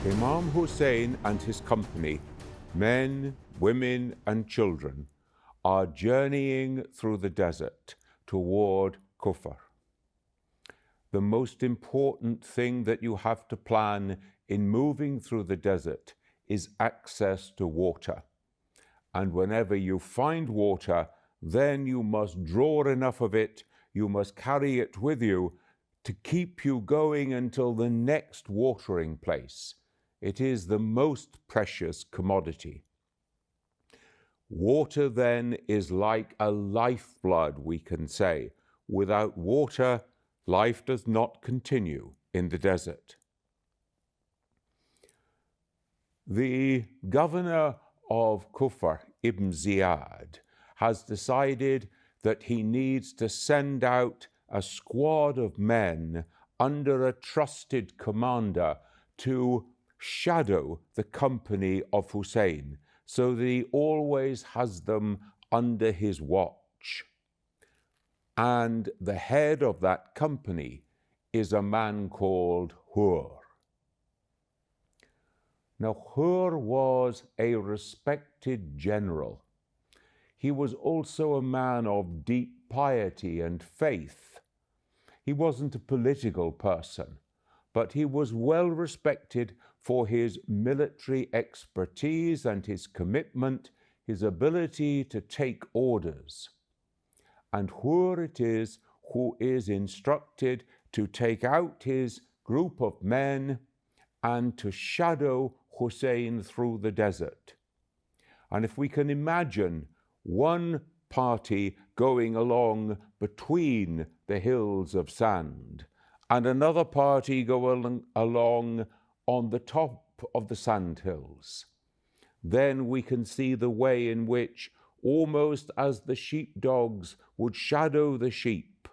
Imam Hussain and his company, men, women, and children, are journeying through the desert toward Kufr. The most important thing that you have to plan in moving through the desert is access to water. And whenever you find water, then you must draw enough of it, you must carry it with you to keep you going until the next watering place. It is the most precious commodity. Water then is like a lifeblood, we can say. Without water, life does not continue in the desert. The governor of Kufr, Ibn Ziyad, has decided that he needs to send out a squad of men under a trusted commander to shadow the company of Hussein, so that he always has them under his watch. And the head of that company is a man called Hewer. Now, Hewer was a respected general. He was also a man of deep piety and faith. He wasn't a political person, but he was well respected for his military expertise and his commitment, his ability to take orders. And Hewer it is who is instructed to take out his group of men and to shadow Hussein through the desert. And if we can imagine one party going along between the hills of sand and another party going along on the top of the sand hills, then we can see the way in which, almost as the sheepdogs would shadow the sheep,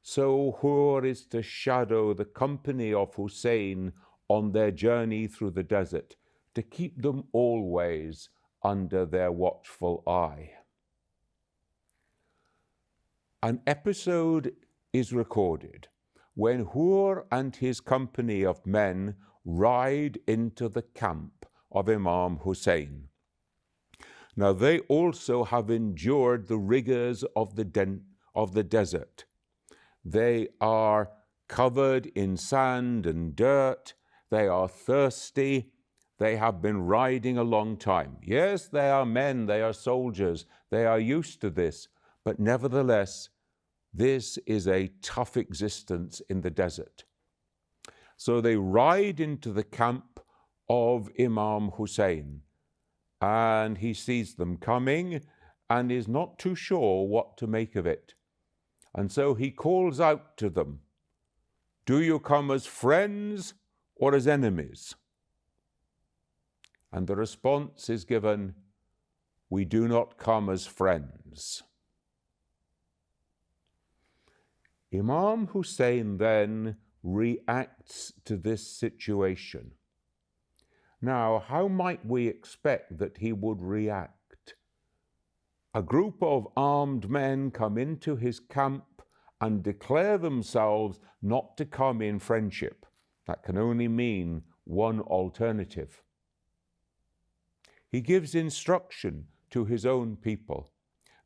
so Hewer is to shadow the company of Hussein on their journey through the desert, to keep them always under their watchful eye. An episode is recorded when Hewer and his company of men ride into the camp of Imam Hussain. Now, they also have endured the rigors of the desert. They are covered in sand and dirt. They are thirsty. They have been riding a long time. Yes, they are men, they are soldiers, they are used to this, but nevertheless, this is a tough existence in the desert. So they ride into the camp of Imam Hussain, and he sees them coming and is not too sure what to make of it. And so he calls out to them, "Do you come as friends or as enemies?" And the response is given, "We do not come as friends." Imam Hussain then reacts to this situation. Now, how might we expect that he would react? A group of armed men come into his camp and declare themselves not to come in friendship. That can only mean one alternative. He gives instruction to his own people.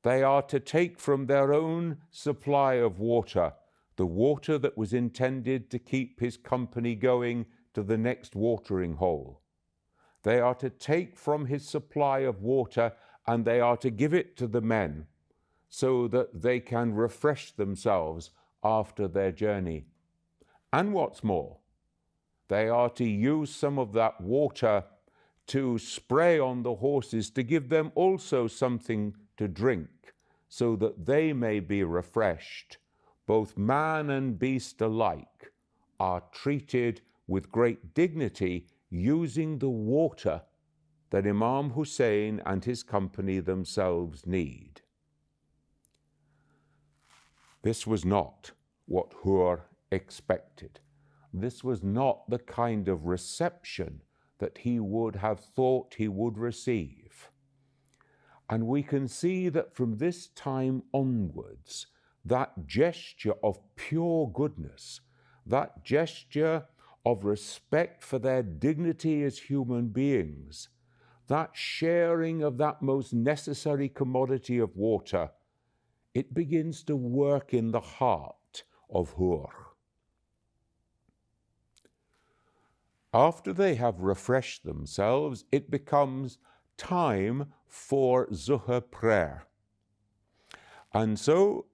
They are to take from their own supply of water, the water that was intended to keep his company going to the next watering hole. They are to take from his supply of water and they are to give it to the men so that they can refresh themselves after their journey. And what's more, they are to use some of that water to spray on the horses, to give them also something to drink, so that they may be refreshed. Both man and beast alike are treated with great dignity, using the water that Imam Hussain and his company themselves need. This was not what Hewer expected. This was not the kind of reception that he would have thought he would receive. And we can see that from this time onwards, that gesture of pure goodness, that gesture of respect for their dignity as human beings, that sharing of that most necessary commodity of water, it begins to work in the heart of Hewer. After they have refreshed themselves, it becomes time for Zuhr prayer. And so,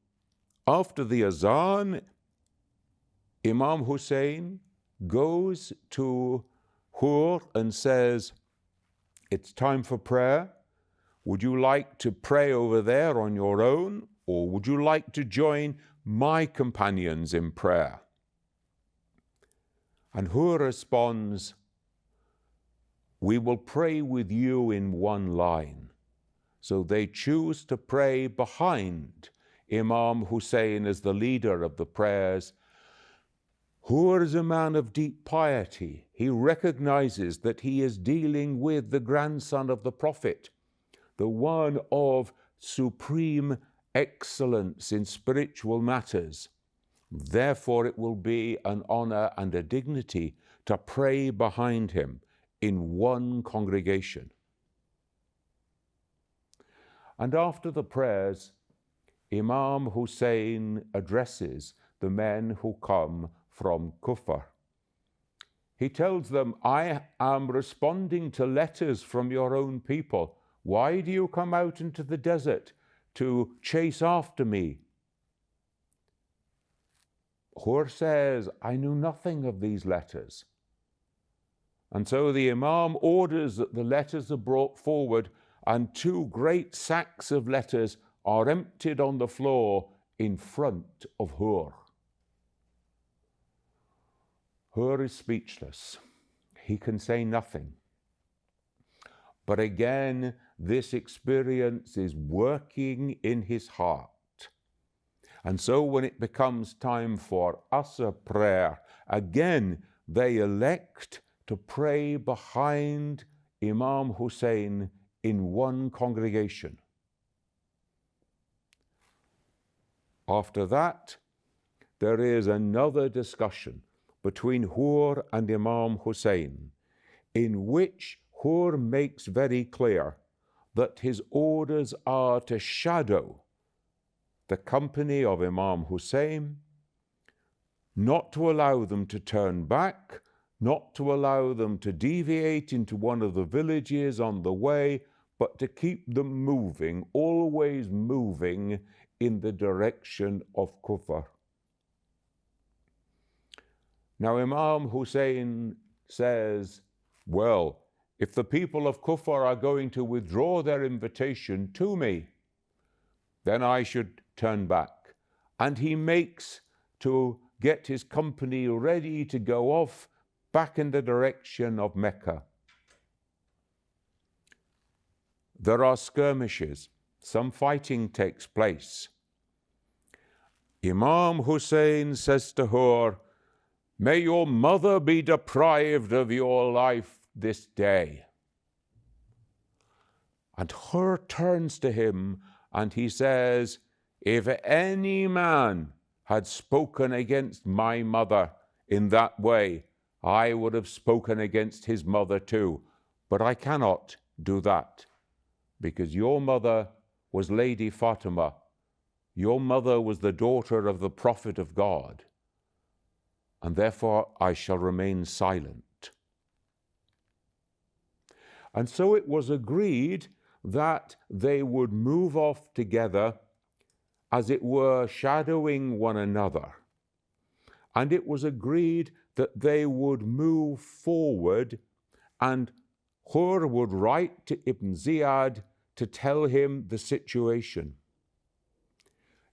after the azan, Imam Hussain goes to Hewer and says, "It's time for prayer. Would you like to pray over there on your own, or would you like to join my companions in prayer?" And Hewer responds, "We will pray with you in one line." So they choose to pray behind Imam Hussain as the leader of the prayers. Hewer is a man of deep piety. He recognizes that he is dealing with the grandson of the Prophet, the one of supreme excellence in spiritual matters. Therefore, it will be an honor and a dignity to pray behind him in one congregation. And after the prayers, Imam Hussain addresses the men who come from Kufr. He tells them, "I am responding to letters from your own people. Why do you come out into the desert to chase after me?" Hewer says, "I knew nothing of these letters." And so the Imam orders that the letters are brought forward, and 2 great sacks of letters are emptied on the floor in front of Hewer. Hewer is speechless. He can say nothing. But again, this experience is working in his heart. And so when it becomes time for Asr prayer, again they elect to pray behind Imam Hussain in one congregation. After that, there is another discussion between Hewer and Imam Hussain, in which Hewer makes very clear that his orders are to shadow the company of Imam Hussain, not to allow them to turn back, not to allow them to deviate into one of the villages on the way, but to keep them moving, always moving in the direction of Kufr. Now Imam Hussain says, "Well, if the people of Kufr are going to withdraw their invitation to me, then I should turn back." And he makes to get his company ready to go off back in the direction of Mecca. There are skirmishes. Some fighting takes place. Imam Hussain says to Hewer, "May your mother be deprived of your life this day." And Hewer turns to him and he says, "If any man had spoken against my mother in that way, I would have spoken against his mother too. But I cannot do that, because your mother was Lady Fatima. Your mother was the daughter of the Prophet of God, and therefore I shall remain silent." And so it was agreed that they would move off together, as it were, shadowing one another. And it was agreed that they would move forward, and Hewer would write to Ibn Ziyad to tell him the situation.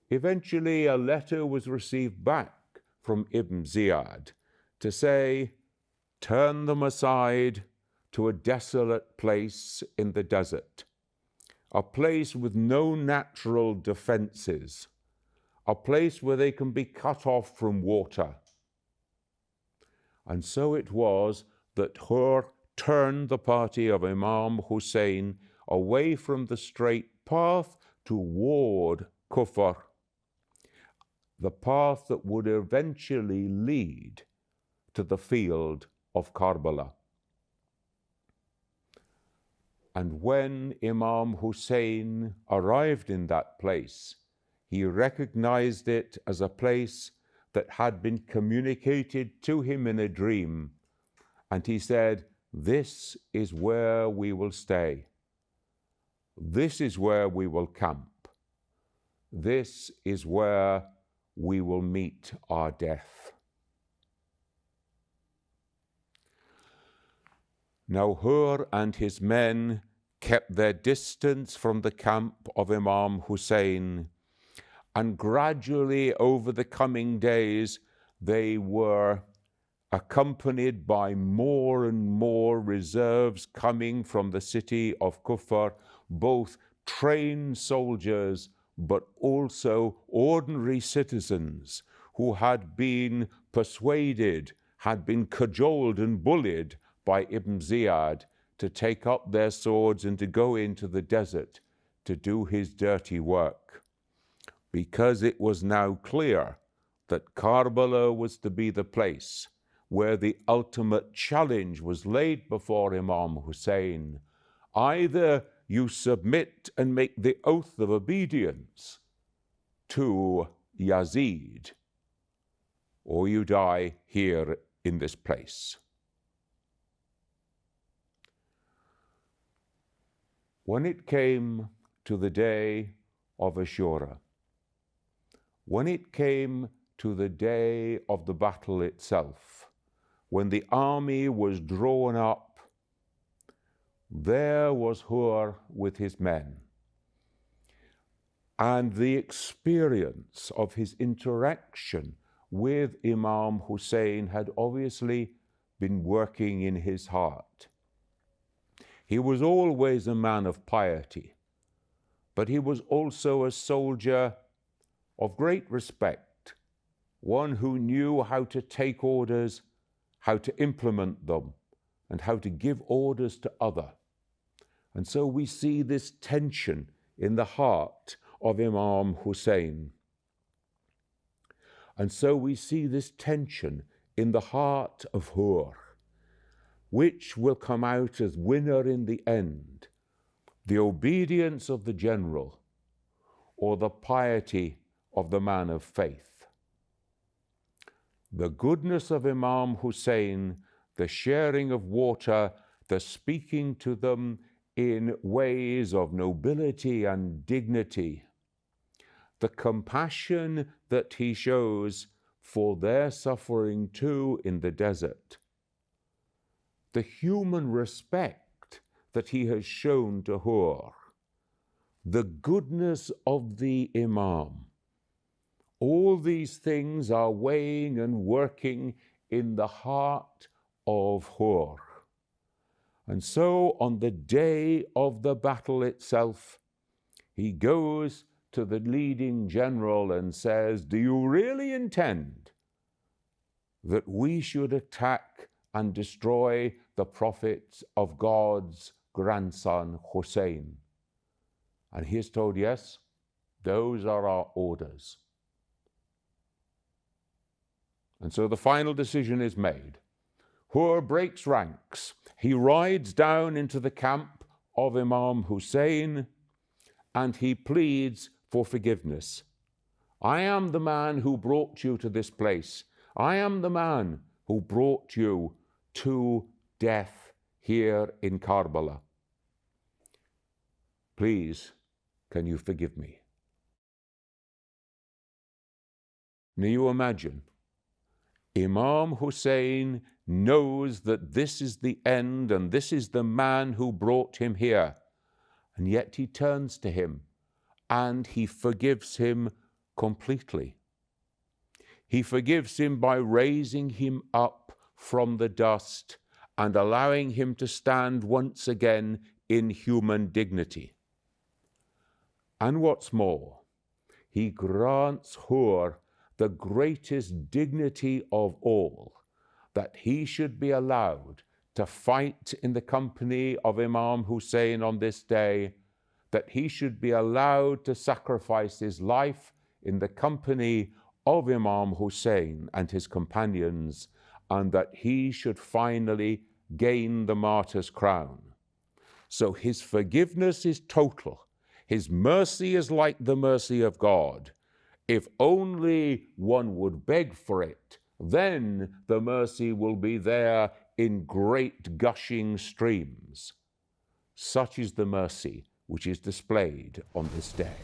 Eventually, a letter was received back from Ibn Ziyad to say, "Turn them aside to a desolate place in the desert, a place with no natural defenses, a place where they can be cut off from water." And so it was that Hewer turned the party of Imam Hussain away from the straight path toward Kufr, the path that would eventually lead to the field of Karbala. And when Imam Hussain arrived in that place, he recognized it as a place that had been communicated to him in a dream. And he said, "This is where we will stay. This is where we will camp. This is where we will meet our death." Now Hewer and his men kept their distance from the camp of Imam Hussain, and gradually over the coming days they were accompanied by more and more reserves coming from the city of Kufr, both trained soldiers but also ordinary citizens who had been persuaded, had been cajoled and bullied by Ibn Ziyad to take up their swords and to go into the desert to do his dirty work. Because it was now clear that Karbala was to be the place where the ultimate challenge was laid before Imam Hussain. Either you submit and make the oath of obedience to Yazid, or you die here in this place. When it came to the day of Ashura, when it came to the day of the battle itself, when the army was drawn up, there was Hewer with his men. And the experience of his interaction with Imam Hussain had obviously been working in his heart. He was always a man of piety, but he was also a soldier of great respect, one who knew how to take orders, how to implement them, and how to give orders to others. And so we see this tension in the heart of Imam Hussain. And so we see this tension in the heart of Hewer. Which will come out as winner in the end? The obedience of the general or the piety of the man of faith? The goodness of Imam Hussain, the sharing of water, the speaking to them in ways of nobility and dignity, the compassion that he shows for their suffering too in the desert, the human respect that he has shown to Hewer, the goodness of the Imam. All these things are weighing and working in the heart of Hewer. And so on the day of the battle itself, he goes to the leading general and says, "Do you really intend that we should attack and destroy the Prophet of God's grandson, Hussein?" And he is told, "Yes, those are our orders." And so the final decision is made. Hewer breaks ranks. He rides down into the camp of Imam Hussain and he pleads for forgiveness. "I am the man who brought you to this place. I am the man who brought you to death here in Karbala. Please, can you forgive me?" Now you imagine, Imam Hussain knows that this is the end and this is the man who brought him here. And yet he turns to him and he forgives him completely. He forgives him by raising him up from the dust and allowing him to stand once again in human dignity. And what's more, he grants Hewer the greatest dignity of all, that he should be allowed to fight in the company of Imam Hussain on this day, that he should be allowed to sacrifice his life in the company of Imam Hussain and his companions, and that he should finally gain the martyr's crown. So his forgiveness is total. His mercy is like the mercy of God. If only one would beg for it, then the mercy will be there in great gushing streams. Such is the mercy which is displayed on this day.